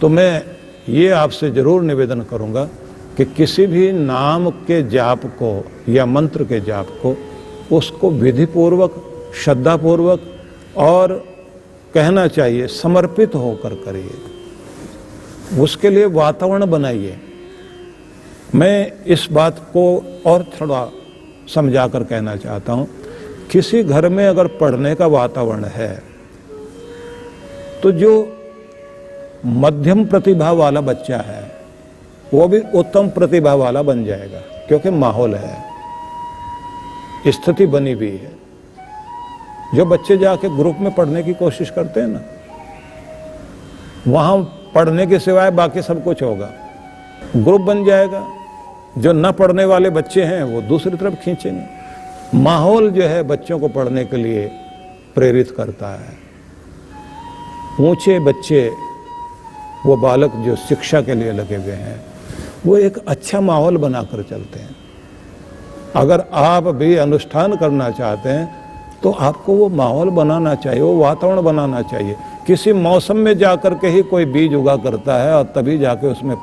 तो मैं ये आपसे ज़रूर निवेदन करूँगा कि किसी भी नाम के जाप को या मंत्र के जाप को उसको विधिपूर्वक, श्रद्धापूर्वक और कहना चाहिए समर्पित होकर करिए। उसके लिए वातावरण बनाइए। मैं इस बात को और थोड़ा समझा कर कहना चाहता हूँ। किसी घर में अगर पढ़ने का वातावरण है तो जो मध्यम प्रतिभा वाला बच्चा है वो भी उत्तम प्रतिभा वाला बन जाएगा, क्योंकि माहौल है, स्थिति बनी हुई है। जो बच्चे जाके ग्रुप में पढ़ने की कोशिश करते हैं ना, वहां पढ़ने के सिवाय बाकी सब कुछ होगा, ग्रुप बन जाएगा। जो न पढ़ने वाले बच्चे हैं वो दूसरी तरफ खींचेंगे। माहौल जो है बच्चों को पढ़ने के लिए प्रेरित करता है। ऊंचे बच्चे, वो बालक जो शिक्षा के लिए लगे हुए हैं, वो एक अच्छा माहौल बनाकर चलते हैं। अगर आप भी अनुष्ठान करना चाहते हैं तो आपको वो माहौल बनाना चाहिए, वो वातावरण बनाना चाहिए। किसी मौसम में जाकर के ही कोई बीज उगा करता है और तभी जाके उसमें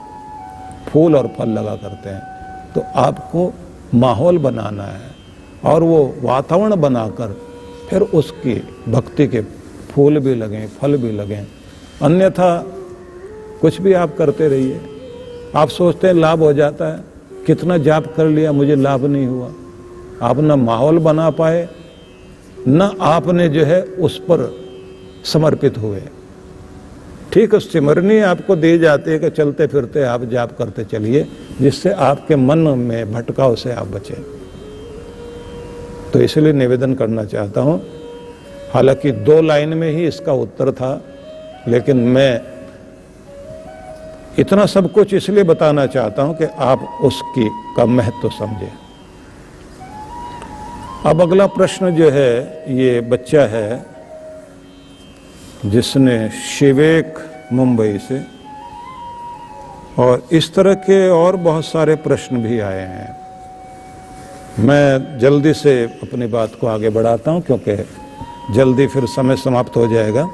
फूल और फल लगा करते हैं। तो आपको माहौल बनाना है और वो वातावरण बनाकर फिर उसकी भक्ति के फूल भी लगें, फल भी लगें। अन्यथा कुछ भी आप करते रहिए, आप सोचते हैं लाभ हो जाता है, कितना जाप कर लिया मुझे लाभ नहीं हुआ। आप न माहौल बना पाए, न आपने जो है उस पर समर्पित हुए। ठीक है, सिमरनी आपको दी जाती है कि चलते फिरते आप जाप करते चलिए, जिससे आपके मन में भटकाव से आप बचें। तो इसलिए निवेदन करना चाहता हूँ। हालांकि 2 लाइन में ही इसका उत्तर था, लेकिन मैं इतना सब कुछ इसलिए बताना चाहता हूं कि आप उसकी का महत्व समझें। अब अगला प्रश्न जो है, ये बच्चा है जिसने शिवेक मुंबई से, और इस तरह के और बहुत सारे प्रश्न भी आए हैं। मैं जल्दी से अपनी बात को आगे बढ़ाता हूं क्योंकि जल्दी फिर समय समाप्त हो जाएगा।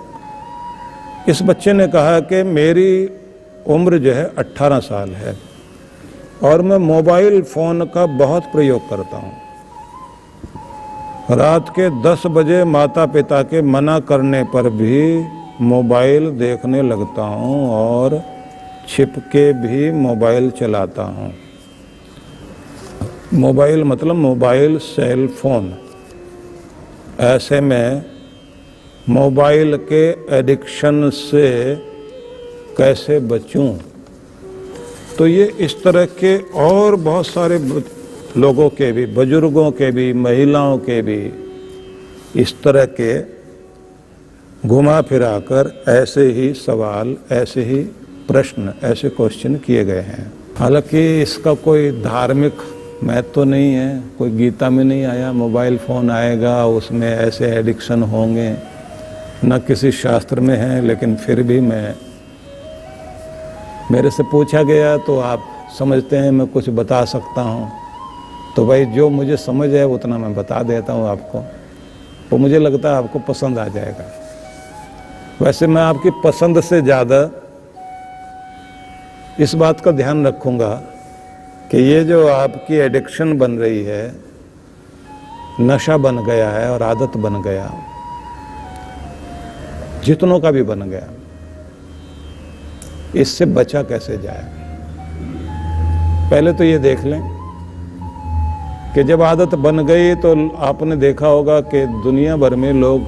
इस बच्चे ने कहा कि मेरी उम्र जो है 18 साल है और मैं मोबाइल फ़ोन का बहुत प्रयोग करता हूँ। रात के 10 बजे माता पिता के मना करने पर भी मोबाइल देखने लगता हूँ और छिप के भी मोबाइल चलाता हूँ। मोबाइल मतलब मोबाइल सेल फोन। ऐसे में मोबाइल के एडिक्शन से कैसे बचूं? तो ये इस तरह के और बहुत सारे लोगों के भी, बुजुर्गों के भी, महिलाओं के भी इस तरह के घुमा फिरा कर ऐसे ही सवाल, ऐसे ही प्रश्न, ऐसे क्वेश्चन किए गए हैं। हालांकि इसका कोई धार्मिक महत्व तो नहीं है, कोई गीता में नहीं आया मोबाइल फ़ोन आएगा उसमें ऐसे एडिक्शन होंगे, न किसी शास्त्र में है। लेकिन फिर भी मेरे से पूछा गया तो आप समझते हैं मैं कुछ बता सकता हूँ, तो भाई जो मुझे समझ है उतना मैं बता देता हूँ आपको। तो मुझे लगता है आपको पसंद आ जाएगा। वैसे मैं आपकी पसंद से ज़्यादा इस बात का ध्यान रखूँगा कि ये जो आपकी एडिक्शन बन रही है, नशा बन गया है और आदत बन गया, जितनों का भी बन गया, इससे बचा कैसे जाए। पहले तो ये देख लें कि जब आदत बन गई तो आपने देखा होगा कि दुनिया भर में लोग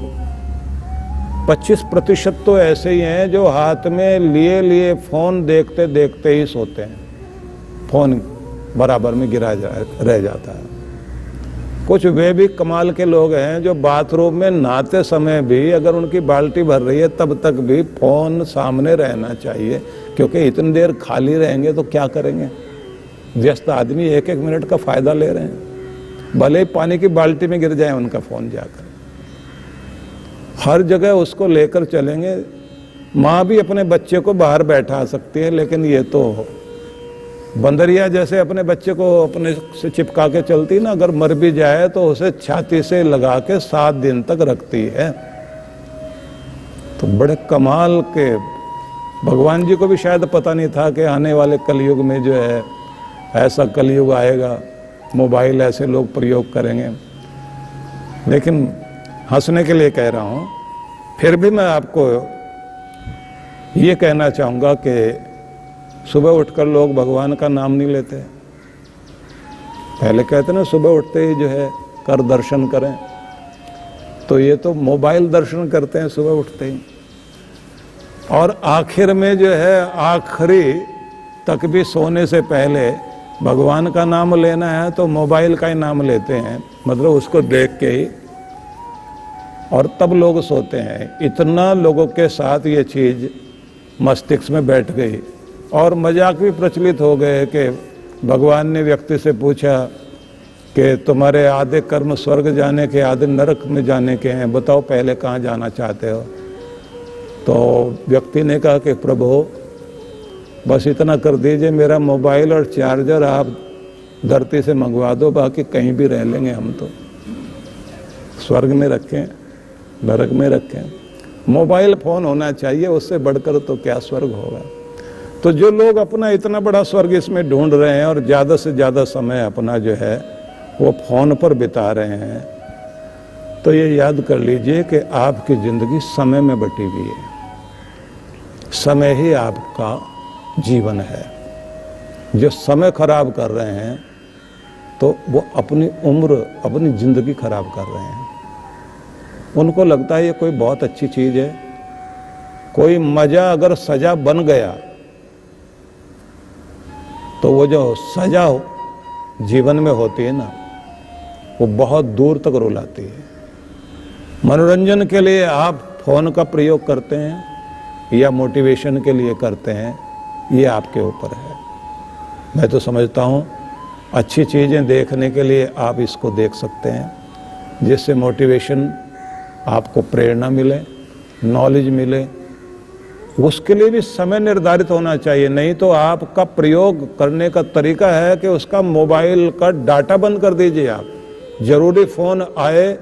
25% तो ऐसे ही हैं जो हाथ में लिए लिए फ़ोन देखते देखते ही सोते हैं, फ़ोन बराबर में गिरा रह जाता है। कुछ वे भी कमाल के लोग हैं जो बाथरूम में नहाते समय भी अगर उनकी बाल्टी भर रही है तब तक भी फ़ोन सामने रहना चाहिए, क्योंकि इतनी देर खाली रहेंगे तो क्या करेंगे। व्यस्त आदमी 1-1 मिनट का फ़ायदा ले रहे हैं, भले ही पानी की बाल्टी में गिर जाए उनका फ़ोन जाकर। हर जगह उसको लेकर चलेंगे। माँ भी अपने बच्चे को बाहर बैठा सकती है, लेकिन ये तो बंदरिया जैसे अपने बच्चे को अपने से चिपका के चलती ना, अगर मर भी जाए तो उसे छाती से लगा के 7 दिन तक रखती है। तो बड़े कमाल के भगवान जी को भी शायद पता नहीं था कि आने वाले कलयुग में जो है ऐसा कलयुग आएगा, मोबाइल ऐसे लोग प्रयोग करेंगे। लेकिन हंसने के लिए कह रहा हूँ, फिर भी मैं आपको ये कहना चाहूँगा कि सुबह उठकर लोग भगवान का नाम नहीं लेते। पहले कहते ना सुबह उठते ही जो है कर दर्शन करें, तो ये तो मोबाइल दर्शन करते हैं सुबह उठते ही। और आखिर में जो है आखिरी तक भी सोने से पहले भगवान का नाम लेना है तो मोबाइल का ही नाम लेते हैं, मतलब उसको देख के ही, और तब लोग सोते हैं। इतना लोगों के साथ ये चीज़ मस्तिष्क में बैठ गई और मजाक भी प्रचलित हो गए कि भगवान ने व्यक्ति से पूछा कि तुम्हारे आधे कर्म स्वर्ग जाने के, आधे नरक में जाने के हैं, बताओ पहले कहाँ जाना चाहते हो। तो व्यक्ति ने कहा कि प्रभु बस इतना कर दीजिए, मेरा मोबाइल और चार्जर आप धरती से मंगवा दो, बाकी कहीं भी रह लेंगे हम तो, स्वर्ग में रखें नरक में रखें, मोबाइल फ़ोन होना चाहिए, उससे बढ़कर तो क्या स्वर्ग होगा। तो जो लोग अपना इतना बड़ा स्वर्ग इसमें ढूंढ रहे हैं और ज़्यादा से ज़्यादा समय अपना जो है वो फ़ोन पर बिता रहे हैं, तो ये याद कर लीजिए कि आपकी ज़िंदगी समय में बटी हुई है। समय ही आपका जीवन है। जो समय खराब कर रहे हैं तो वो अपनी उम्र, अपनी ज़िंदगी खराब कर रहे हैं। उनको लगता है ये कोई बहुत अच्छी चीज़ है, कोई मज़ा अगर सज़ा बन गया तो वो जो सज़ा जीवन में होती है ना, वो बहुत दूर तक रुलाती है। मनोरंजन के लिए आप फ़ोन का प्रयोग करते हैं या मोटिवेशन के लिए करते हैं, ये आपके ऊपर है। मैं तो समझता हूँ अच्छी चीज़ें देखने के लिए आप इसको देख सकते हैं, जिससे मोटिवेशन आपको प्रेरणा मिले, नॉलेज मिले। उसके लिए भी समय निर्धारित होना चाहिए, नहीं तो आपका प्रयोग करने का तरीका है कि उसका मोबाइल का डाटा बंद कर दीजिए। आप ज़रूरी फ़ोन आए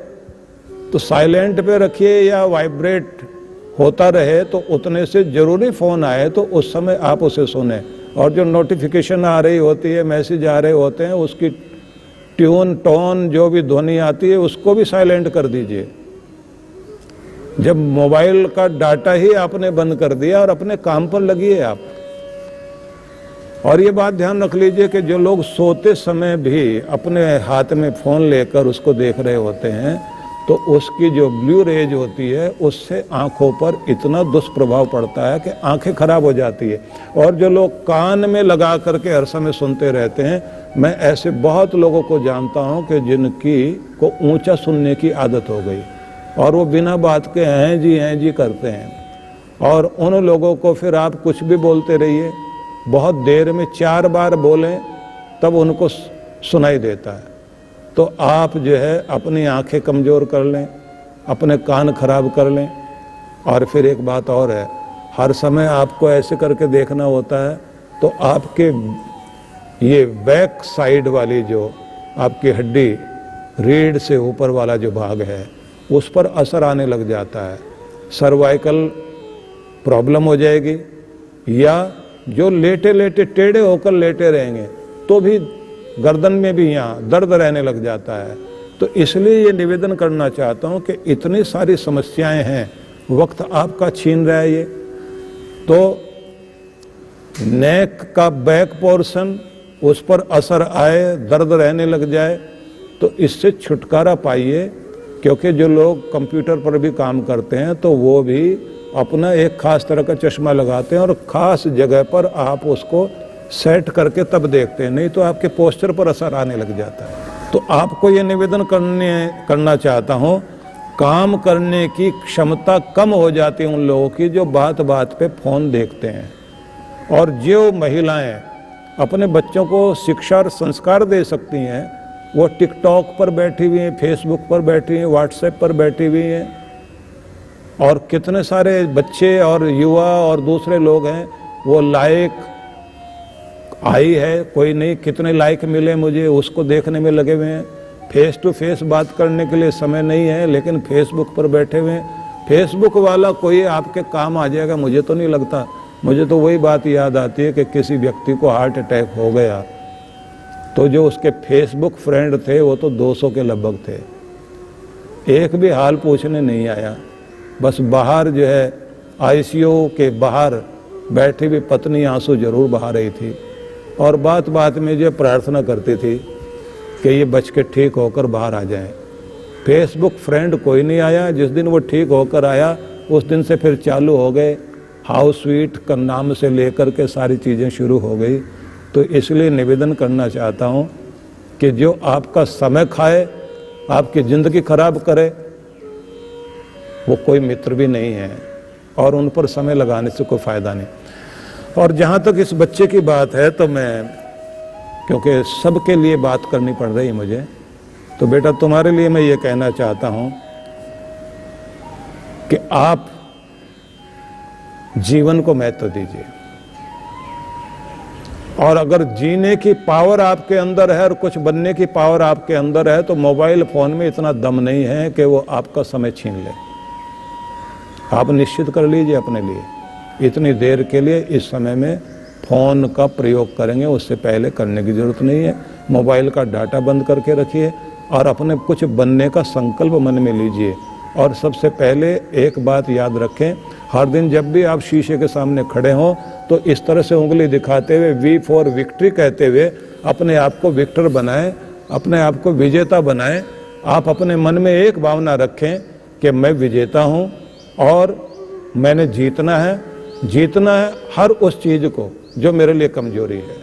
तो साइलेंट पे रखिए या वाइब्रेट होता रहे, तो उतने से ज़रूरी फ़ोन आए तो उस समय आप उसे सुने। और जो नोटिफिकेशन आ रही होती है, मैसेज आ रहे होते हैं, उसकी ट्यून, टोन, जो भी ध्वनि आती है उसको भी साइलेंट कर दीजिए। जब मोबाइल का डाटा ही आपने बंद कर दिया और अपने काम पर लगिए आप। और ये बात ध्यान रख लीजिए कि जो लोग सोते समय भी अपने हाथ में फ़ोन लेकर उसको देख रहे होते हैं, तो उसकी जो ब्लू रेज होती है उससे आँखों पर इतना दुष्प्रभाव पड़ता है कि आँखें खराब हो जाती है। और जो लोग कान में लगा करके हर समय सुनते रहते हैं, मैं ऐसे बहुत लोगों को जानता हूँ कि जिनकी को ऊंचा सुनने की आदत हो गई और वो बिना बात के हैं जी करते हैं। और उन लोगों को फिर आप कुछ भी बोलते रहिए, बहुत देर में 4 बार बोलें तब उनको सुनाई देता है। तो आप जो है अपनी आंखें कमज़ोर कर लें, अपने कान खराब कर लें। और फिर एक बात और है, हर समय आपको ऐसे करके देखना होता है तो आपके ये बैक साइड वाली जो आपकी हड्डी, रीढ़ से ऊपर वाला जो भाग है, उस पर असर आने लग जाता है। सर्वाइकल प्रॉब्लम हो जाएगी, या जो लेटे लेटे टेढ़े होकर लेटे रहेंगे तो भी गर्दन में भी यहाँ दर्द रहने लग जाता है। तो इसलिए ये निवेदन करना चाहता हूँ कि इतनी सारी समस्याएं हैं, वक्त आपका छीन रहा है ये। तो नेक का बैक पोर्शन, उस पर असर आए, दर्द रहने लग जाए, तो इससे छुटकारा पाइए। क्योंकि जो लोग कंप्यूटर पर भी काम करते हैं तो वो भी अपना एक खास तरह का चश्मा लगाते हैं और ख़ास जगह पर आप उसको सेट करके तब देखते हैं, नहीं तो आपके पोस्चर पर असर आने लग जाता है। तो आपको ये निवेदन करना चाहता हूँ, काम करने की क्षमता कम हो जाती है उन लोगों की जो बात बात पे फ़ोन देखते हैं। और जो महिलाएं अपने बच्चों को शिक्षा और संस्कार दे सकती हैं, वो टिकटॉक पर बैठी हुई हैं, फेसबुक पर बैठी हैं, व्हाट्सएप पर बैठी हुई हैं। और कितने सारे बच्चे और युवा और दूसरे लोग हैं, वो लाइक आई है कोई नहीं, कितने लाइक मिले मुझे, उसको देखने में लगे हुए हैं। फेस टू फेस बात करने के लिए समय नहीं है, लेकिन फेसबुक पर बैठे हुए हैं। फेसबुक वाला कोई आपके काम आ जाएगा मुझे तो नहीं लगता। मुझे तो वही बात याद आती है कि किसी व्यक्ति को हार्ट अटैक हो गया तो जो उसके फेसबुक फ्रेंड थे वो तो 200 के लगभग थे, एक भी हाल पूछने नहीं आया। बस बाहर जो है आईसीयू के बाहर बैठी हुई पत्नी आंसू जरूर बहा रही थी और बात बात में जो प्रार्थना करती थी कि ये बच के ठीक होकर बाहर आ जाए। फेसबुक फ्रेंड कोई नहीं आया। जिस दिन वो ठीक होकर आया उस दिन से फिर चालू हो गए, हाउस स्वीट का नाम से लेकर के सारी चीज़ें शुरू हो गई। तो इसलिए निवेदन करना चाहता हूँ कि जो आपका समय खाए, आपकी ज़िंदगी खराब करे, वो कोई मित्र भी नहीं है और उन पर समय लगाने से कोई फ़ायदा नहीं। और जहाँ तक इस बच्चे की बात है तो मैं, क्योंकि सबके लिए बात करनी पड़ रही है मुझे, तो बेटा तुम्हारे लिए मैं ये कहना चाहता हूँ कि आप जीवन को महत्व दीजिए और अगर जीने की पावर आपके अंदर है और कुछ बनने की पावर आपके अंदर है तो मोबाइल फ़ोन में इतना दम नहीं है कि वो आपका समय छीन ले। आप निश्चित कर लीजिए अपने लिए, इतनी देर के लिए इस समय में फ़ोन का प्रयोग करेंगे, उससे पहले करने की ज़रूरत नहीं है। मोबाइल का डाटा बंद करके रखिए और अपने कुछ बनने का संकल्प मन में लीजिए। और सबसे पहले एक बात याद रखें, हर दिन जब भी आप शीशे के सामने खड़े हों तो इस तरह से उंगली दिखाते हुए वी फॉर विक्ट्री कहते हुए अपने आप को विक्टर बनाएं, अपने आप को विजेता बनाएं। आप अपने मन में एक भावना रखें कि मैं विजेता हूं और मैंने जीतना है हर उस चीज़ को जो मेरे लिए कमजोरी है।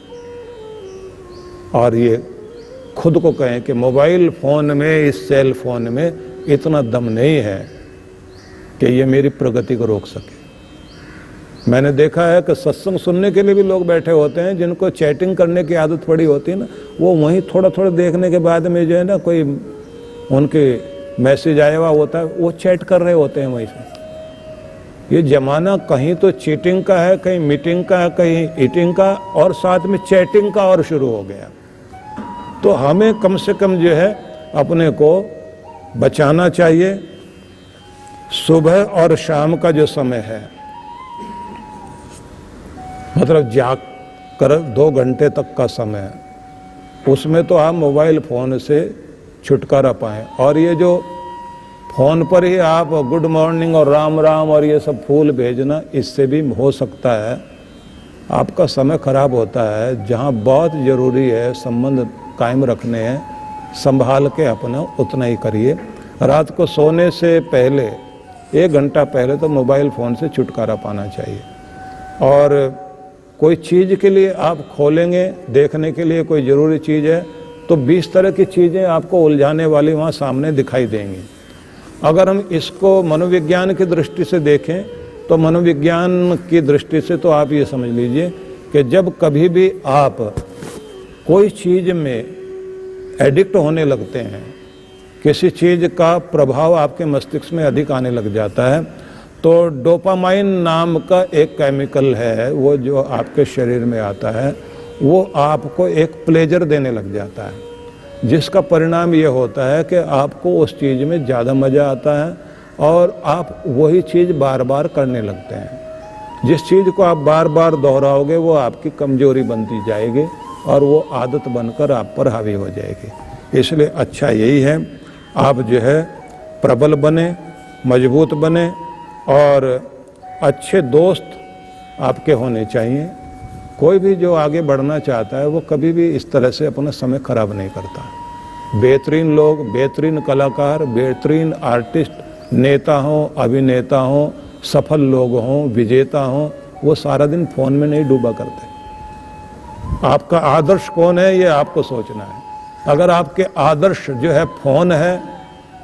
और ये खुद को कहें कि मोबाइल फ़ोन में, इस सेल फोन में इतना दम नहीं है कि ये मेरी प्रगति को रोक सके। मैंने देखा है कि सत्संग सुनने के लिए भी लोग बैठे होते हैं, जिनको चैटिंग करने की आदत पड़ी होती है ना, वो वहीं थोड़ा थोड़ा देखने के बाद में जो है ना कोई उनके मैसेज आया हुआ होता है, वो चैट कर रहे होते हैं वहीं से। ये ज़माना कहीं तो चीटिंग का है, कहीं मीटिंग का है, कहीं ईटिंग का, और साथ में चैटिंग का और शुरू हो गया। तो हमें कम से कम जो है अपने को बचाना चाहिए। सुबह और शाम का जो समय है, मतलब जाग कर 2 घंटे तक का समय है, उसमें तो आप मोबाइल फ़ोन से छुटकारा पाएं। और ये जो फ़ोन पर ही आप गुड मॉर्निंग और राम राम और ये सब फूल भेजना, इससे भी हो सकता है आपका समय खराब होता है। जहाँ बहुत ज़रूरी है संबंध कायम रखने हैं, संभाल के अपना उतना ही करिए। रात को सोने से पहले 1 घंटा पहले तो मोबाइल फ़ोन से छुटकारा पाना चाहिए। और कोई चीज़ के लिए आप खोलेंगे, देखने के लिए कोई ज़रूरी चीज़ है, तो 20 तरह की चीज़ें आपको उलझाने वाली वहाँ सामने दिखाई देंगी। अगर हम इसको मनोविज्ञान की दृष्टि से देखें तो मनोविज्ञान की दृष्टि से तो आप ये समझ लीजिए कि जब कभी भी आप कोई चीज़ में एडिक्ट होने लगते हैं, किसी चीज़ का प्रभाव आपके मस्तिष्क में अधिक आने लग जाता है, तो डोपामाइन नाम का एक केमिकल है, वो जो आपके शरीर में आता है, वो आपको एक प्लेजर देने लग जाता है, जिसका परिणाम ये होता है कि आपको उस चीज़ में ज़्यादा मज़ा आता है और आप वही चीज़ बार बार करने लगते हैं। जिस चीज़ को आप बार बार दोहराओगे वो आपकी कमजोरी बनती जाएगी और वो आदत बनकर आप पर हावी हो जाएगी। इसलिए अच्छा यही है आप जो है प्रबल बने, मजबूत बने और अच्छे दोस्त आपके होने चाहिए। कोई भी जो आगे बढ़ना चाहता है वो कभी भी इस तरह से अपना समय खराब नहीं करता। बेहतरीन लोग, बेहतरीन कलाकार, बेहतरीन आर्टिस्ट, नेता हों, अभिनेता हों, सफल लोग हों, विजेता हों, वो सारा दिन फ़ोन में नहीं डूबा करते। आपका आदर्श कौन है ये आपको सोचना है। अगर आपके आदर्श जो है फ़ोन है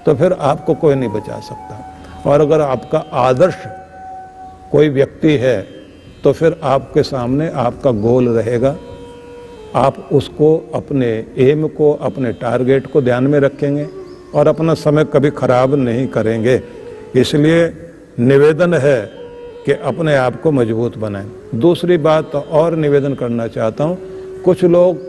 तो फिर आपको कोई नहीं बचा सकता, और अगर आपका आदर्श कोई व्यक्ति है तो फिर आपके सामने आपका गोल रहेगा। आप उसको, अपने एम को, अपने टारगेट को ध्यान में रखेंगे और अपना समय कभी खराब नहीं करेंगे। इसलिए निवेदन है कि अपने आप को मजबूत बनाएं। दूसरी बात और निवेदन करना चाहता हूँ, कुछ लोग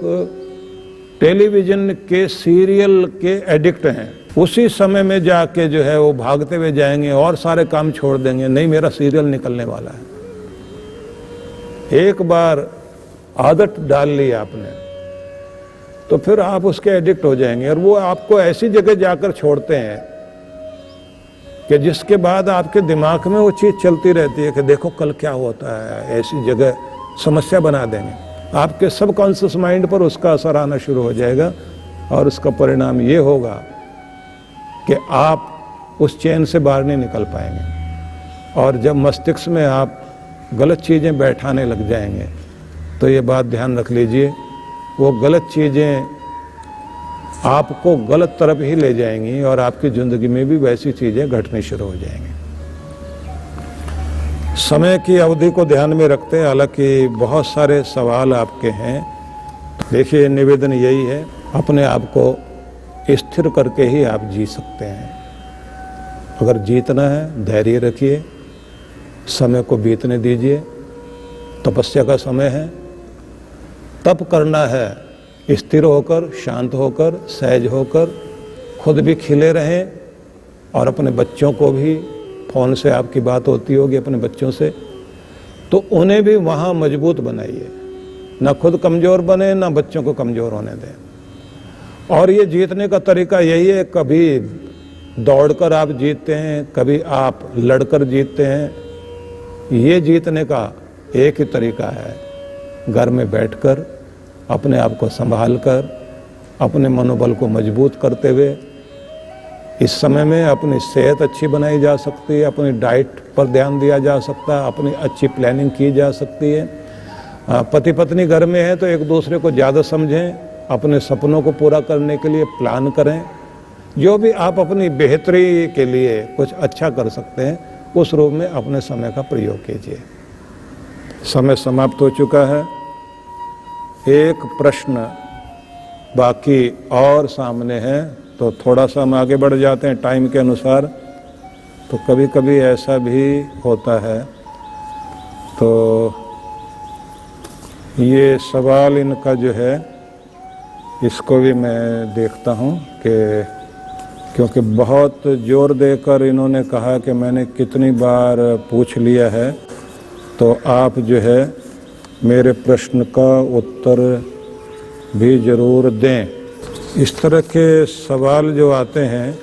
टेलीविज़न के सीरियल के एडिक्ट हैं। उसी समय में जाके जो है वो भागते हुए जाएंगे और सारे काम छोड़ देंगे, नहीं मेरा सीरियल निकलने वाला है। एक बार आदत डाल ली आपने तो फिर आप उसके एडिक्ट हो जाएंगे, और वो आपको ऐसी जगह जाकर छोड़ते हैं कि जिसके बाद आपके दिमाग में वो चीज़ चलती रहती है कि देखो कल क्या होता है, ऐसी जगह समस्या बना देंगे। आपके सबकॉन्शियस माइंड पर उसका असर आना शुरू हो जाएगा, और उसका परिणाम ये होगा कि आप उस चैन से बाहर नहीं निकल पाएंगे। और जब मस्तिष्क में आप गलत चीज़ें बैठाने लग जाएंगे तो ये बात ध्यान रख लीजिए, वो गलत चीज़ें आपको गलत तरफ ही ले जाएंगी और आपकी ज़िंदगी में भी वैसी चीज़ें घटनी शुरू हो जाएंगी। समय की अवधि को ध्यान में रखते हैं, हालांकि बहुत सारे सवाल आपके हैं। देखिए, निवेदन यही है, अपने आप को स्थिर करके ही आप जी सकते हैं। अगर जीतना है, धैर्य रखिए, समय को बीतने दीजिए। तपस्या का समय है, तप करना है, स्थिर होकर, शांत होकर, सहज होकर, खुद भी खिले रहें और अपने बच्चों को भी, फ़ोन से आपकी बात होती होगी अपने बच्चों से, तो उन्हें भी वहाँ मजबूत बनाइए। ना खुद कमज़ोर बने, ना बच्चों को कमज़ोर होने दें। और ये जीतने का तरीका यही है, कभी दौड़कर आप जीतते हैं, कभी आप लड़कर जीतते हैं। ये जीतने का एक ही तरीका है, घर में बैठकर अपने आप को संभाल कर, अपने मनोबल को मजबूत करते हुए इस समय में अपनी सेहत अच्छी बनाई जा सकती है, अपनी डाइट पर ध्यान दिया जा सकता है, अपनी अच्छी प्लानिंग की जा सकती है। पति पत्नी घर में है तो एक दूसरे को ज़्यादा समझें, अपने सपनों को पूरा करने के लिए प्लान करें। जो भी आप अपनी बेहतरी के लिए कुछ अच्छा कर सकते हैं, उस रूप में अपने समय का प्रयोग कीजिए। समय समाप्त हो चुका है। एक प्रश्न बाकी और सामने है, तो थोड़ा सा हम आगे बढ़ जाते हैं टाइम के अनुसार। तो कभी कभी ऐसा भी होता है, तो ये सवाल इनका जो है, इसको भी मैं देखता हूँ कि क्योंकि बहुत जोर देकर इन्होंने कहा कि मैंने कितनी बार पूछ लिया है, तो आप जो है मेरे प्रश्न का उत्तर भी ज़रूर दें। इस तरह के सवाल जो आते हैं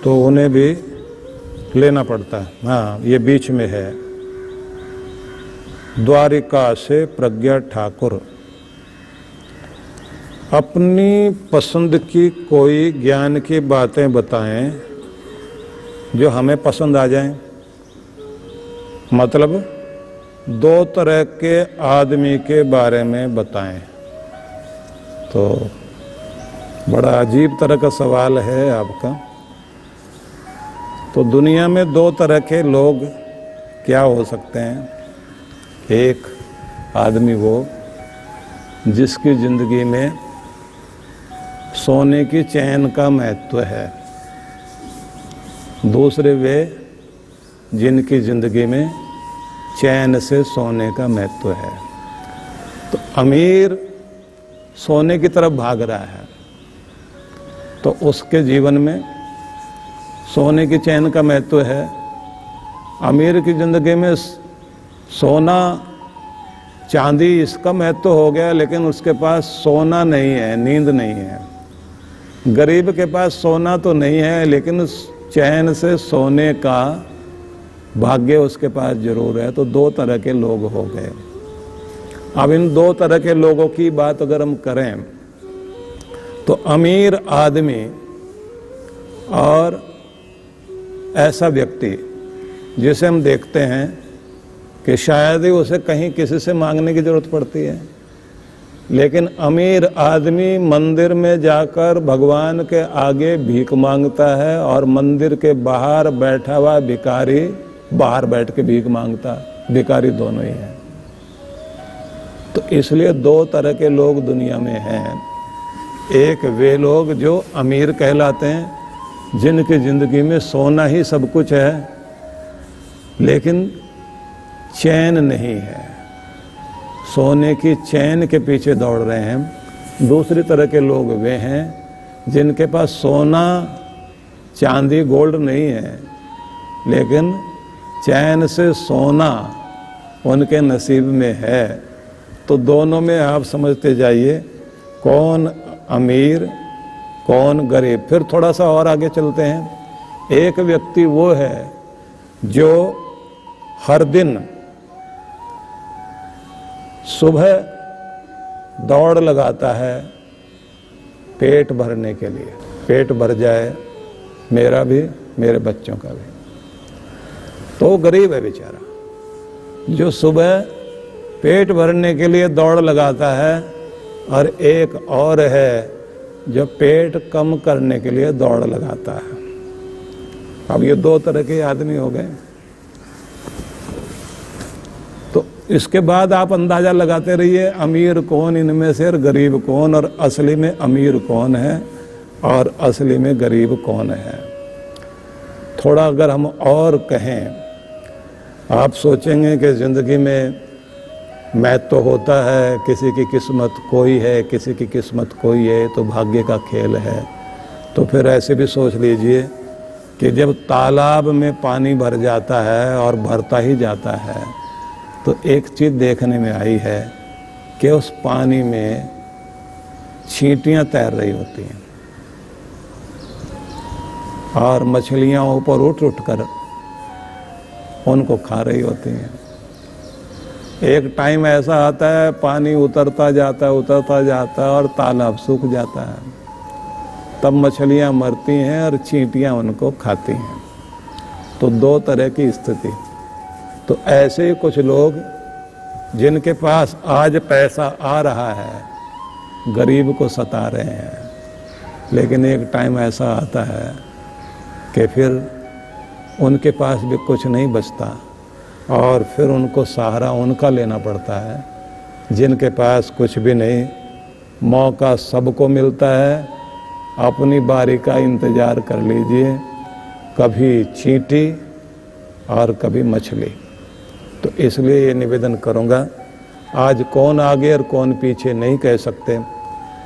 तो उन्हें भी लेना पड़ता है। हाँ, ये बीच में है। द्वारिका से प्रज्ञा ठाकुर, अपनी पसंद की कोई ज्ञान की बातें बताएं जो हमें पसंद आ जाएं। मतलब 2 तरह के आदमी के बारे में बताएं। तो बड़ा अजीब तरह का सवाल है आपका। तो दुनिया में 2 तरह के लोग क्या हो सकते हैं? एक आदमी वो जिसकी ज़िंदगी में सोने की चैन का महत्व है। दूसरे वे जिनकी ज़िंदगी में चैन से सोने का महत्व है। तो अमीर सोने की तरफ भाग रहा है, तो उसके जीवन में सोने की चैन का महत्व है। अमीर की ज़िंदगी में सोना चांदी इसका महत्व हो गया, लेकिन उसके पास सोना नहीं है, नींद नहीं है। गरीब के पास सोना तो नहीं है, लेकिन चैन से सोने का भाग्य उसके पास जरूर है। तो 2 तरह के लोग हो गए। अब इन 2 तरह के लोगों की बात अगर हम करें, तो अमीर आदमी और ऐसा व्यक्ति जिसे हम देखते हैं कि शायद ही उसे कहीं किसी से मांगने की जरूरत पड़ती है, लेकिन अमीर आदमी मंदिर में जाकर भगवान के आगे भीख मांगता है, और मंदिर के बाहर बैठा हुआ भिखारी बाहर बैठ के भीख मांगता है। भिखारी दोनों ही हैं। तो इसलिए 2 तरह के लोग दुनिया में हैं। एक वे लोग जो अमीर कहलाते हैं, जिनकी ज़िंदगी में सोना ही सब कुछ है, लेकिन चैन नहीं है, सोने की चैन के पीछे दौड़ रहे हैं। दूसरी तरह के लोग वे हैं जिनके पास सोना चांदी गोल्ड नहीं है, लेकिन चैन से सोना उनके नसीब में है, तो दोनों में आप समझते जाइए कौन अमीर कौन गरीब। फिर थोड़ा सा और आगे चलते हैं। एक व्यक्ति वो है जो हर दिन सुबह दौड़ लगाता है पेट भरने के लिए, पेट भर जाए मेरा भी मेरे बच्चों का भी, तो वो गरीब है बेचारा जो सुबह पेट भरने के लिए दौड़ लगाता है, और एक और है जो पेट कम करने के लिए दौड़ लगाता है। अब ये दो तरह के आदमी हो गए। तो इसके बाद आप अंदाजा लगाते रहिए अमीर कौन इनमें से और गरीब कौन, और असली में अमीर कौन है और असली में गरीब कौन है। थोड़ा अगर हम और कहें, आप सोचेंगे कि ज़िंदगी में मैच तो होता है, किसी की किस्मत कोई है किसी की किस्मत कोई है, तो भाग्य का खेल है। तो फिर ऐसे भी सोच लीजिए कि जब तालाब में पानी भर जाता है और भरता ही जाता है, तो एक चीज़ देखने में आई है कि उस पानी में चींटियां तैर रही होती हैं और मछलियां ऊपर उठ उठ कर उनको खा रही होती हैं। एक टाइम ऐसा आता है पानी उतरता जाता है और तालाब सूख जाता है, तब मछलियां मरती हैं और चींटियां उनको खाती हैं। तो दो तरह की स्थिति। तो ऐसे ही कुछ लोग जिनके पास आज पैसा आ रहा है गरीब को सता रहे हैं, लेकिन एक टाइम ऐसा आता है कि फिर उनके पास भी कुछ नहीं बचता और फिर उनको सहारा उनका लेना पड़ता है जिनके पास कुछ भी नहीं। मौका सबको मिलता है, अपनी बारी का इंतज़ार कर लीजिए, कभी चींटी और कभी मछली। तो इसलिए ये निवेदन करूँगा, आज कौन आगे और कौन पीछे नहीं कह सकते,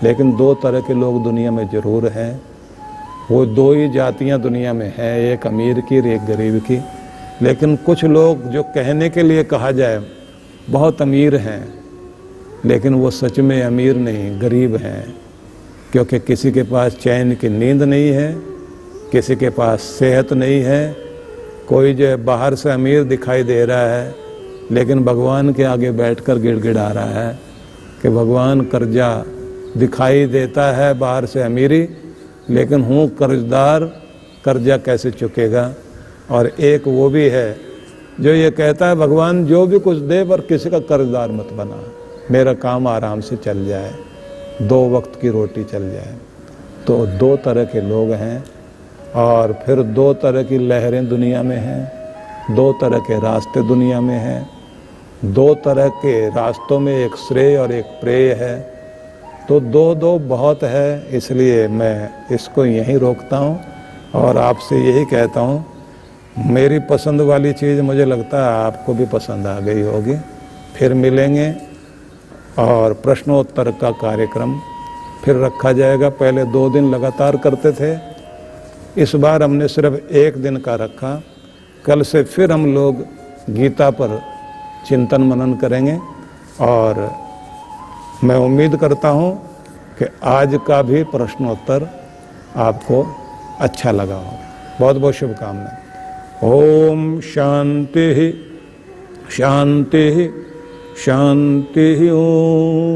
लेकिन दो तरह के लोग दुनिया में ज़रूर हैं। वो दो ही जातियां दुनिया में हैं, एक अमीर की और एक गरीब की। लेकिन कुछ लोग जो कहने के लिए कहा जाए बहुत अमीर हैं, लेकिन वो सच में अमीर नहीं गरीब हैं, क्योंकि किसी के पास चैन की नींद नहीं है, किसी के पास सेहत नहीं है। कोई जो है बाहर से अमीर दिखाई दे रहा है, लेकिन भगवान के आगे बैठकर गिड़गिड़ा रहा है कि भगवान कर्जा दिखाई देता है बाहर से अमीरी, लेकिन हूँ कर्जदार, कर्जा कैसे चुकेगा। और एक वो भी है जो ये कहता है भगवान जो भी कुछ दे पर किसी का कर्जदार मत बना, मेरा काम आराम से चल जाए, 2 वक्त की रोटी चल जाए। तो दो तरह के लोग हैं और फिर दो तरह की लहरें दुनिया में हैं, दो तरह के रास्ते दुनिया में हैं, दो तरह के रास्तों में एक श्रेय और एक प्रेय है। तो दो बहुत है, इसलिए मैं इसको यहीं रोकता हूँ और आपसे यही कहता हूँ, मेरी पसंद वाली चीज़ मुझे लगता है आपको भी पसंद आ गई होगी। फिर मिलेंगे और प्रश्नोत्तर का कार्यक्रम फिर रखा जाएगा। पहले 2 दिन लगातार करते थे, इस बार हमने सिर्फ 1 दिन का रखा। कल से फिर हम लोग गीता पर चिंतन मनन करेंगे और मैं उम्मीद करता हूँ कि आज का भी प्रश्नोत्तर आपको अच्छा लगा होगा। बहुत बहुत शुभकामनाएं। ओम शांति शांति शांति ओम।